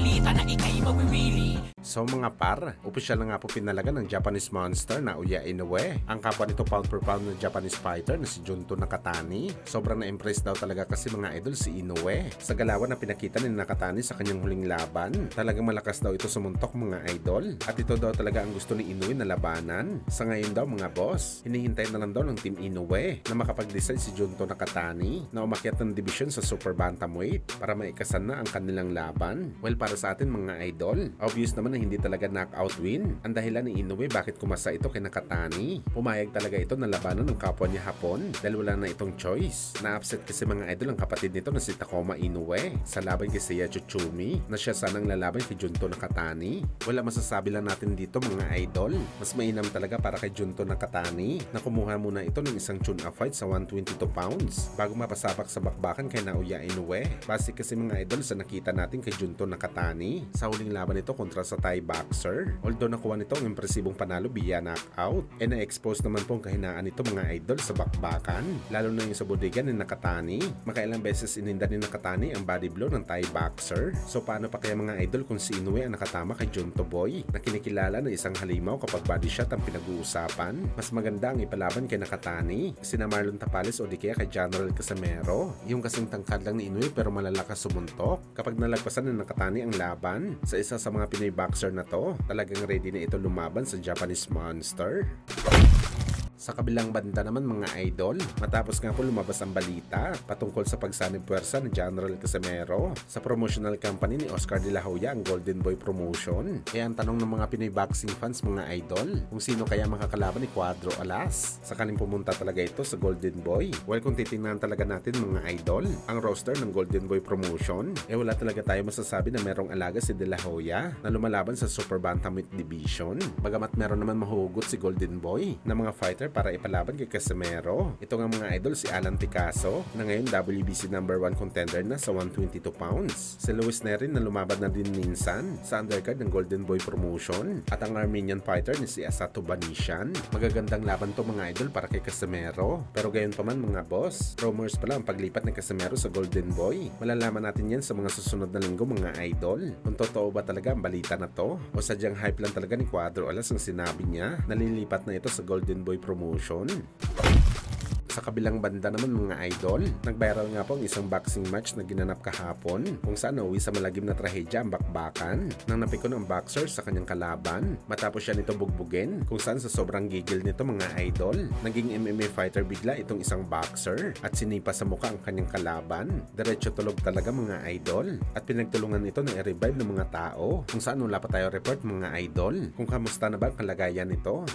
balita na ika'y mawiwili. So mga par, opisyal na nga po pinalaga ng Japanese monster na Uya Inoue. Ang kapwa nito pound per pound ng Japanese fighter na si Junto Nakatani. Sobrang na-impress daw talaga kasi mga idol si Inoue sa galawan na pinakita ni Nakatani sa kanyang huling laban. Talagang malakas daw ito sumuntok mga idol. At ito daw talaga ang gusto ni Inoue na labanan. Sa ngayon daw mga boss, hinihintay na lang daw ng Team Inoue na makapag-decide si Junto Nakatani na umakyat ng division sa Super Bantamweight para maikasan na ang kanilang laban. Well, para sa atin mga idol, obvious naman na hindi talaga knockout win. Ang dahilan ni Inoue bakit kumasa ito kay Nakatani. Pumayag talaga ito na labanan ng kapwa niya hapon dahil wala na itong choice. Na-upset kasi mga idol ang kapatid nito na si Takuma Inoue sa laban kay Seiya Tsutsumi na siya sanang lalaban kay Junto Nakatani. Wala masasabi lang natin dito mga idol. Mas mainam talaga para kay Junto Nakatani na kumuha muna ito ng isang tune-up fight sa 122 pounds bago mapasabak sa bakbakan kay Naoya Inoue. Base kasi mga idol sa nakita natin kay Junto Nakatani sa huling laban nito kontra sa Thai boxer. Although nakuha nito ang impresibong panalo via knockout, na-expose naman po ang kahinaan nito mga idol sa bakbakan, lalo na yung sa bodega ni Nakatani. Makailang beses ininda ni Nakatani ang body blow ng Thai boxer. So paano pa kaya mga idol kung si Inoue ang nakatama kay Junto Boy na kinikilala na isang halimaw kapag body shot ang pinag-uusapan? Mas maganda ang ipalaban kay Nakatani, sina Marlon Tapales o di kaya kay General Casimero. Yung kasing tangkad lang ni Inoue pero malalakas sumuntok. Kapag nalagpasan ng Nakatani ang laban sa isa sa mga Pinoy boxer na to, talagang ready na ito lumaban sa Japanese monster. Sa kabilang banda naman mga idol, matapos nga po lumabas ang balita patungkol sa pagsanib puwersa ni General Casimero sa promotional company ni Oscar De La Hoya ang Golden Boy Promotion. Kaya ang tanong ng mga Pinoy boxing fans mga idol, kung sino kaya makakalaban ni Cuadro Alas. Sakaling pumunta talaga ito sa Golden Boy. Well, kung titingnan talaga natin mga idol, ang roster ng Golden Boy Promotion, wala talaga tayo masasabi na merong alaga si De La Hoya na lumalaban sa Super Bantamweight Division. Bagamat meron naman mahugot si Golden Boy na mga fighter para ipalaban kay Casimero. Ito nga mga idol si Alan Picasso na ngayon WBC #1 contender na sa 122 pounds. Si Luis Nerin na lumaban na din minsan sa undercard ng Golden Boy Promotion at ang Armenian fighter ni si Asato Banishan. Magagandang laban to mga idol para kay Casimero. Pero gayon pa man mga boss, rumors pala ang paglipat ni Casimero sa Golden Boy. Malalaman natin yan sa mga susunod na linggo mga idol. Kung totoo ba talaga ang balita na to o sadyang hype lang talaga ni Cuadro Alas ang sinabi niya na lilipat na ito sa Golden Boy Promotion. Sa kabilang banda naman mga idol, nag-viral nga po ang isang boxing match na ginanap kahapon kung saan nauwi sa malagim na trahedya ang bakbakan nang napikon ang boxer sa kanyang kalaban matapos siya nito bugbugin, kung saan sa sobrang gigil nito mga idol, naging MMA fighter bigla itong isang boxer at sinipa sa muka ang kanyang kalaban. Diretso tulog talaga mga idol at pinagtulungan ito na i-revive ng mga tao, kung saan wala pa tayo report mga idol kung kamusta na ba ang kalagayan nito.